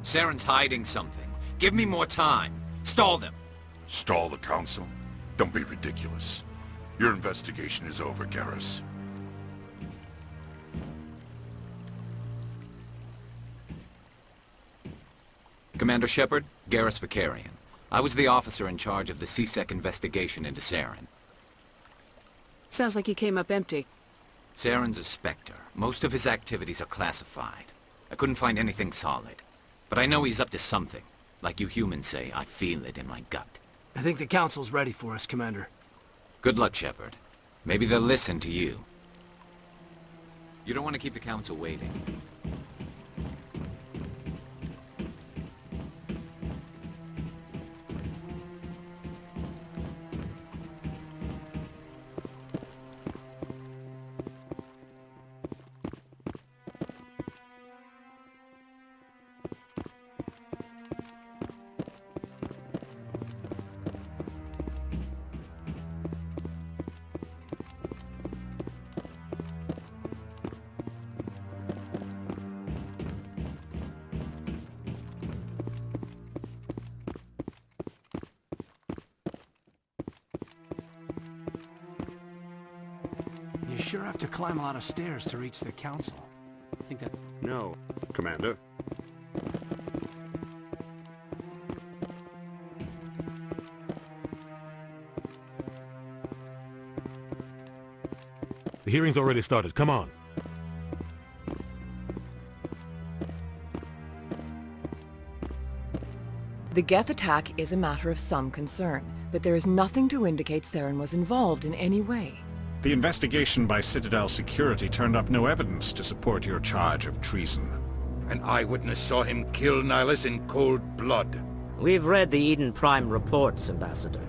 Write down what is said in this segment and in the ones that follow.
Saren's hiding something. Give me more time. Stall them. Stall the Council? Don't be ridiculous. Your investigation is over, Garrus. Commander Shepard, Garrus Vakarian. I was the officer in charge of the C-Sec investigation into Saren. Sounds like you came up empty. Saren's a Spectre. Most of his activities are classified. I couldn't find anything solid. But I know he's up to something. Like you humans say, I feel it in my gut. I think the Council's ready for us, Commander. Good luck, Shepard. Maybe they'll listen to you. You don't want to keep the Council waiting. You sure have to climb a lot of stairs to reach the Council. I think that... No, Commander. The hearing's already started. Come on. The Geth attack is a matter of some concern, but there is nothing to indicate Saren was involved in any way. The investigation by Citadel Security turned up no evidence to support your charge of treason. An eyewitness saw him kill Nihilus in cold blood. We've read the Eden Prime reports, Ambassador.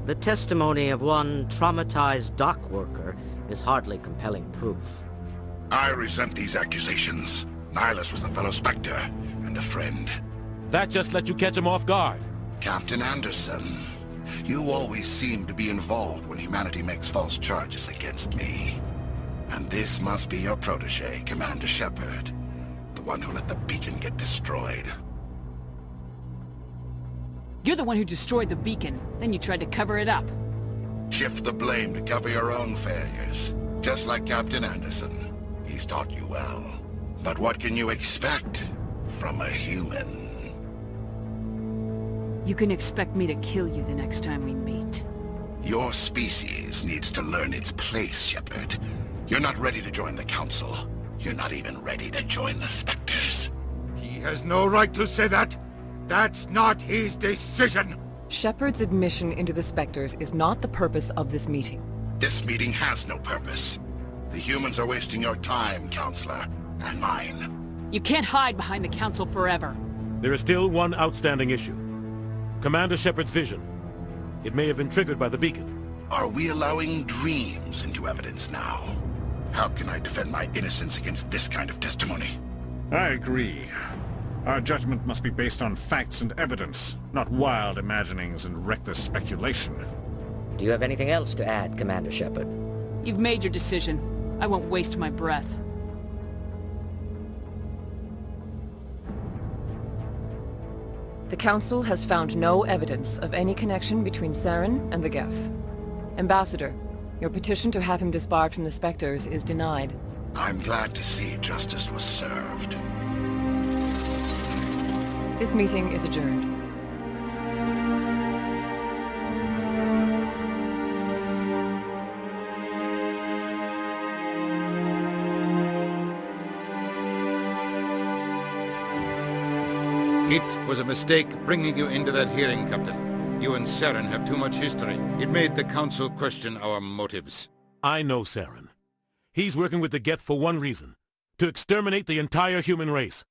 The testimony of one traumatized dock worker is hardly compelling proof. I resent these accusations. Nihilus was a fellow Spectre, and a friend. That just let you catch him off guard. Captain Anderson, you always seem to be involved when humanity makes false charges against me. And this must be your protege, Commander Shepard. The one who let the beacon get destroyed. You're the one who destroyed the beacon, then you tried to cover it up. Shift the blame to cover your own failures. Just like Captain Anderson. He's taught you well. But what can you expect from a human? You can expect me to kill you the next time we meet. Your species needs to learn its place, Shepard. You're not ready to join the Council. You're not even ready to join the Spectres. He has no right to say that. That's not his decision. Shepard's admission into the Spectres is not the purpose of this meeting. This meeting has no purpose. The humans are wasting your time, Counselor, and mine. You can't hide behind the Council forever. There is still one outstanding issue. Commander Shepard's vision. It may have been triggered by the beacon. Are we allowing dreams into evidence now? How can I defend my innocence against this kind of testimony? I agree. Our judgment must be based on facts and evidence, not wild imaginings and reckless speculation. Do you have anything else to add, Commander Shepard? You've made your decision. I won't waste my breath. The Council has found no evidence of any connection between Saren and the Geth. Ambassador, your petition to have him disbarred from the Spectres is denied. I'm glad to see justice was served. This meeting is adjourned. It was a mistake bringing you into that hearing, Captain. You and Saren have too much history. It made the Council question our motives. I know Saren. He's working with the Geth for one reason. To exterminate the entire human race.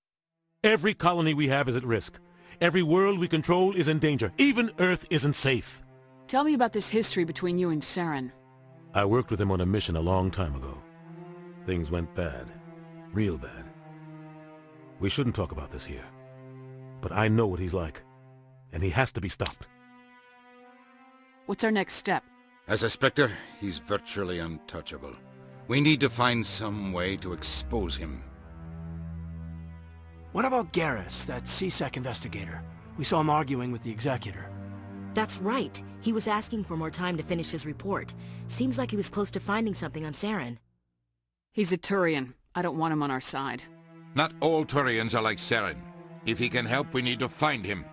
Every colony we have is at risk. Every world we control is in danger. Even Earth isn't safe. Tell me about this history between you and Saren. I worked with him on a mission a long time ago. Things went bad. Real bad. We shouldn't talk about this here. But I know what he's like. And he has to be stopped. What's our next step? As a Spectre, he's virtually untouchable. We need to find some way to expose him. What about Garrus, that CSEC investigator? We saw him arguing with the executor. That's right. He was asking for more time to finish his report. Seems like he was close to finding something on Saren. He's a Turian. I don't want him on our side. Not all Turians are like Saren. If he can help, we need to find him.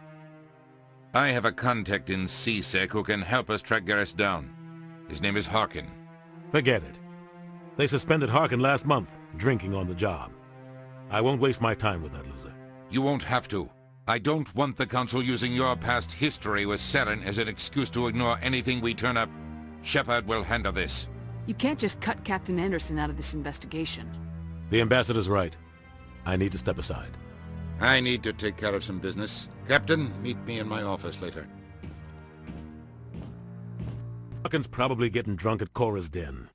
I have a contact in CSEC who can help us track Garrus down. His name is Harkin. Forget it. They suspended Harkin last month, drinking on the job. I won't waste my time with that loser. You won't have to. I don't want the Council using your past history with Saren as an excuse to ignore anything we turn up. Shepard will handle this. You can't just cut Captain Anderson out of this investigation. The ambassador's right. I need to step aside. I need to take care of some business. Captain, meet me in my office later. Harkin's probably getting drunk at Cora's Den.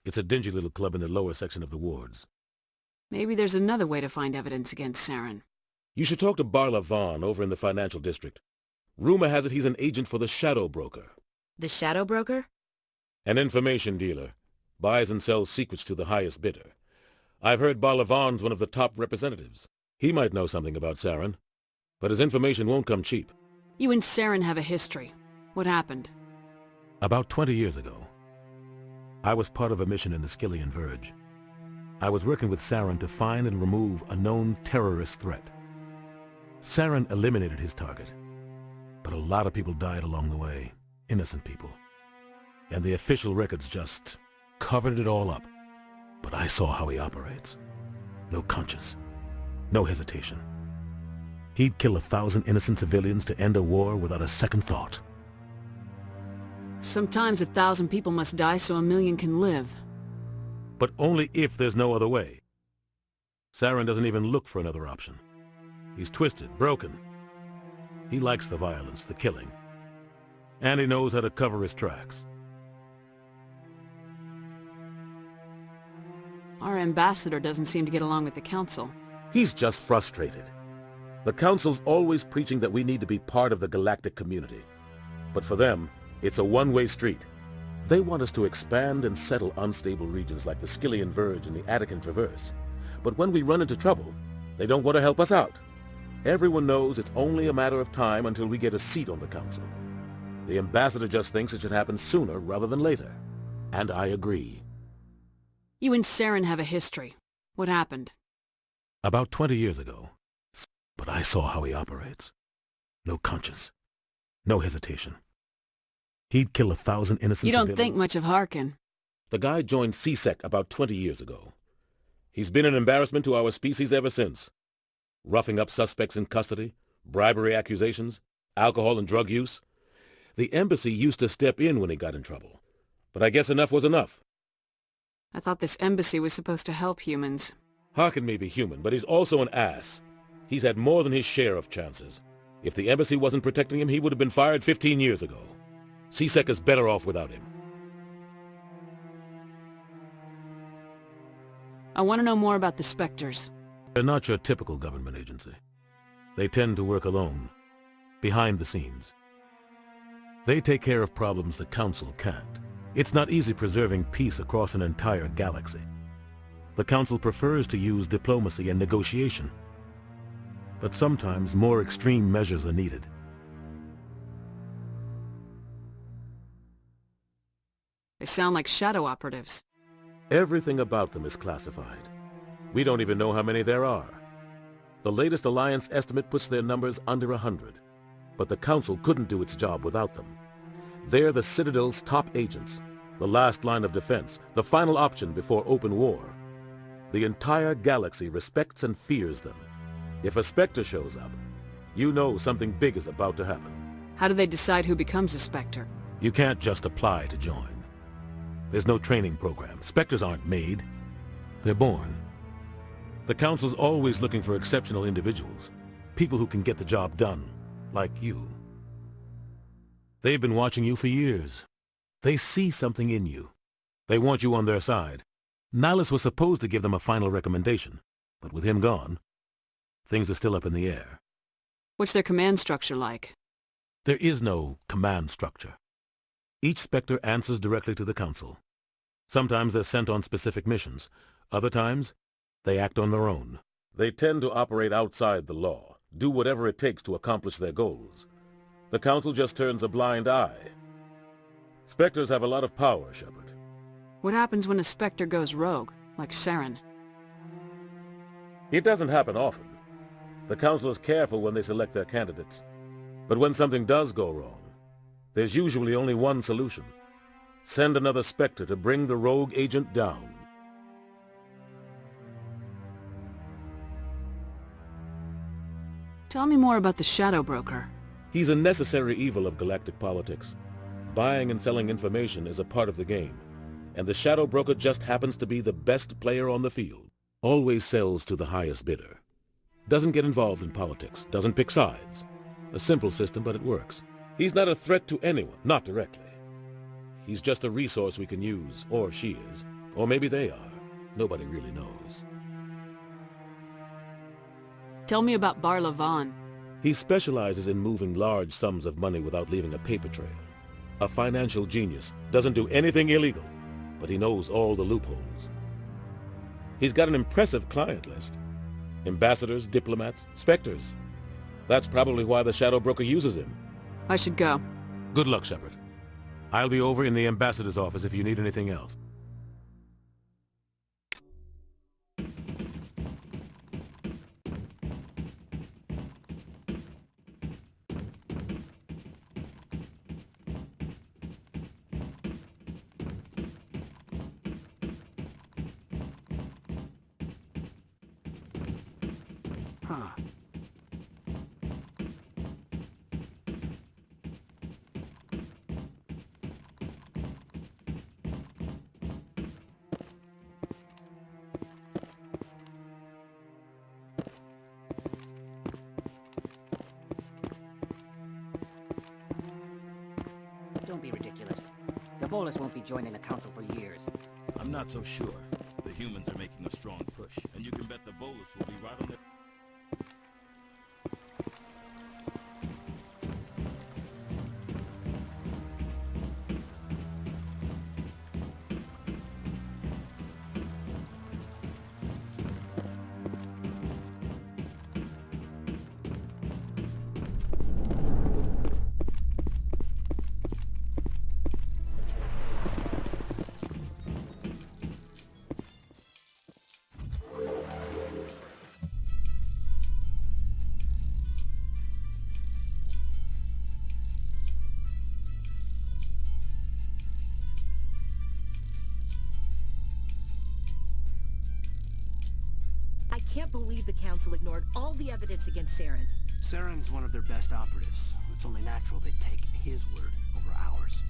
It's a dingy little club in the lower section of the wards. Maybe there's another way to find evidence against Saren. You should talk to Barla Vaughn over in the financial district. Rumor has it he's an agent for the Shadow Broker. The Shadow Broker? An information dealer. Buys and sells secrets to the highest bidder. I've heard Barla Vaughn's one of the top representatives. He might know something about Saren, but his information won't come cheap. You and Saren have a history. What happened? About 20 years ago, I was part of a mission in the Skillian Verge. I was working with Saren to find and remove a known terrorist threat. Saren eliminated his target, but a lot of people died along the way, innocent people. And the official records just covered it all up. But I saw how he operates. No conscience, no hesitation. He'd kill 1,000 innocent civilians to end a war without a second thought. Sometimes 1,000 people must die so 1,000,000 can live. But only if there's no other way. Saren doesn't even look for another option. He's twisted, broken. He likes the violence, the killing. And he knows how to cover his tracks. Our ambassador doesn't seem to get along with the Council. He's just frustrated. The Council's always preaching that we need to be part of the galactic community. But for them, it's a one-way street. They want us to expand and settle unstable regions like the Skillian Verge and the Attican Traverse. But when we run into trouble, they don't want to help us out. Everyone knows it's only a matter of time until we get a seat on the Council. The ambassador just thinks it should happen sooner rather than later. And I agree. You and Saren have a history. What happened? About 20 years ago. But I saw how he operates. No conscience. No hesitation. He'd kill 1,000 innocent You don't civilians. think much of Harkin. The guy joined CSEC about 20 years ago. He's been an embarrassment to our species ever since. Roughing up suspects in custody, bribery accusations, alcohol and drug use. The embassy used to step in when he got in trouble. But I guess enough was enough. I thought this embassy was supposed to help humans. Harkin may be human, but he's also an ass. He's had more than his share of chances. If the embassy wasn't protecting him, he would have been fired 15 years ago. CSEC is better off without him. I want to know more about the Spectres. They're not your typical government agency. They tend to work alone, behind the scenes. They take care of problems the Council can't. It's not easy preserving peace across an entire galaxy. The Council prefers to use diplomacy and negotiation. But sometimes more extreme measures are needed. They sound like shadow operatives. Everything about them is classified. We don't even know how many there are. The latest Alliance estimate puts their numbers under 100. But the Council couldn't do its job without them. They're the Citadel's top agents, the last line of defense, the final option before open war. The entire galaxy respects and fears them. If a Spectre shows up, you know something big is about to happen. How do they decide who becomes a Spectre? You can't just apply to join. There's no training program. Spectres aren't made. They're born. The Council's always looking for exceptional individuals, people who can get the job done, like you. They've been watching you for years. They see something in you. They want you on their side. Nihilus was supposed to give them a final recommendation, but with him gone, things are still up in the air. What's their command structure like? There is no command structure. Each Spectre answers directly to the Council. Sometimes they're sent on specific missions. Other times, they act on their own. They tend to operate outside the law, do whatever it takes to accomplish their goals. The Council just turns a blind eye. Spectres have a lot of power, Shepard. What happens when a Spectre goes rogue, like Saren? It doesn't happen often. The Council is careful when they select their candidates. But when something does go wrong, there's usually only one solution. Send another Spectre to bring the rogue agent down. Tell me more about the Shadow Broker. He's a necessary evil of galactic politics. Buying and selling information is a part of the game, and the Shadow Broker just happens to be the best player on the field. Always sells to the highest bidder. Doesn't get involved in politics, doesn't pick sides. A simple system, but it works. He's not a threat to anyone, not directly. He's just a resource we can use, or she is. Or maybe they are. Nobody really knows. Tell me about Barla Vaughn. He specializes in moving large sums of money without leaving a paper trail. A financial genius, doesn't do anything illegal, but he knows all the loopholes. He's got an impressive client list. Ambassadors, diplomats, Spectres. That's probably why the Shadow Broker uses him. I should go. Good luck, Shepard. I'll be over in the Ambassador's office if you need anything else. Huh. Don't be ridiculous. The Volus won't be joining the Council for years. I'm not so sure. The humans are making a strong push, and you can bet the Volus will be right on their... I can't believe the Council ignored all the evidence against Saren. Saren's one of their best operatives. It's only natural they'd take his word over ours.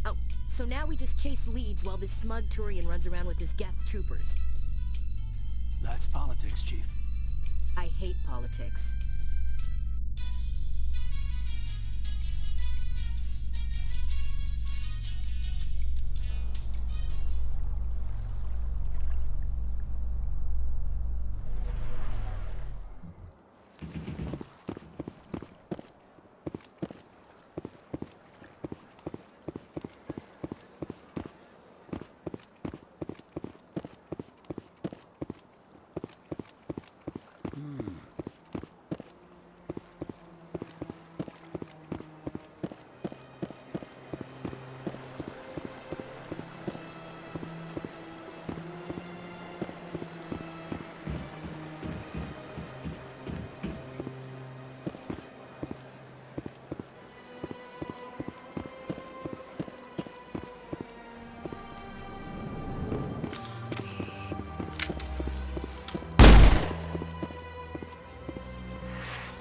Oh, so now we just chase leads while this smug Turian runs around with his Geth troopers. That's politics, Chief. I hate politics.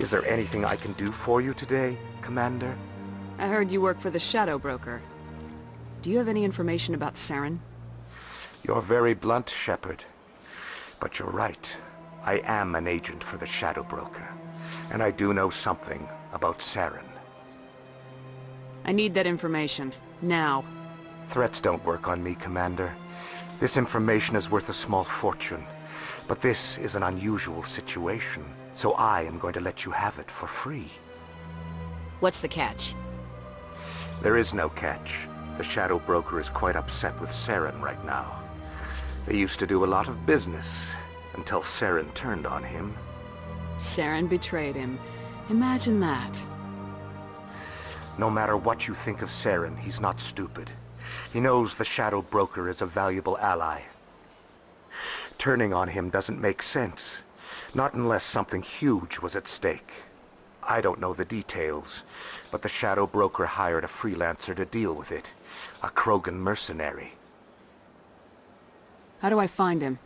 Is there anything I can do for you today, Commander? I heard you work for the Shadow Broker. Do you have any information about Saren? You're very blunt, Shepard. But you're right. I am an agent for the Shadow Broker. And I do know something about Saren. I need that information. Now. Threats don't work on me, Commander. This information is worth a small fortune. But this is an unusual situation, so I am going to let you have it for free. What's the catch? There is no catch. The Shadow Broker is quite upset with Saren right now. They used to do a lot of business, until Saren turned on him. Saren betrayed him. Imagine that. No matter what you think of Saren, he's not stupid. He knows the Shadow Broker is a valuable ally. Turning on him doesn't make sense. Not unless something huge was at stake. I don't know the details, but the Shadow Broker hired a freelancer to deal with it. A Krogan mercenary. How do I find him?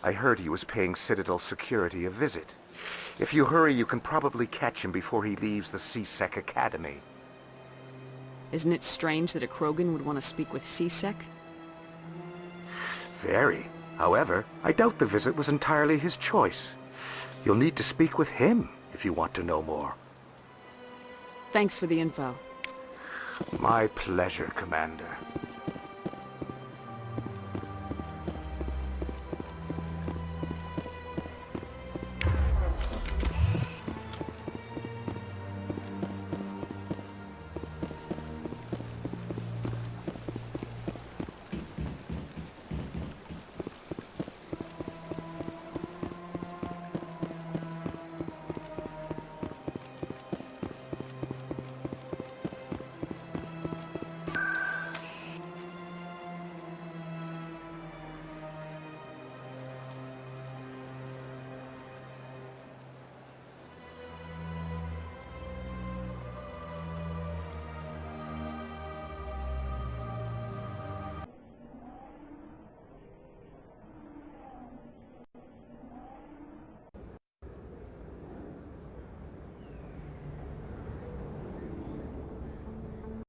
I heard he was paying Citadel security a visit. If you hurry, you can probably catch him before he leaves the C-Sec Academy. Isn't it strange that a Krogan would want to speak with C-Sec? Very. However, I doubt the visit was entirely his choice. You'll need to speak with him if you want to know more. Thanks for the info. My pleasure, Commander.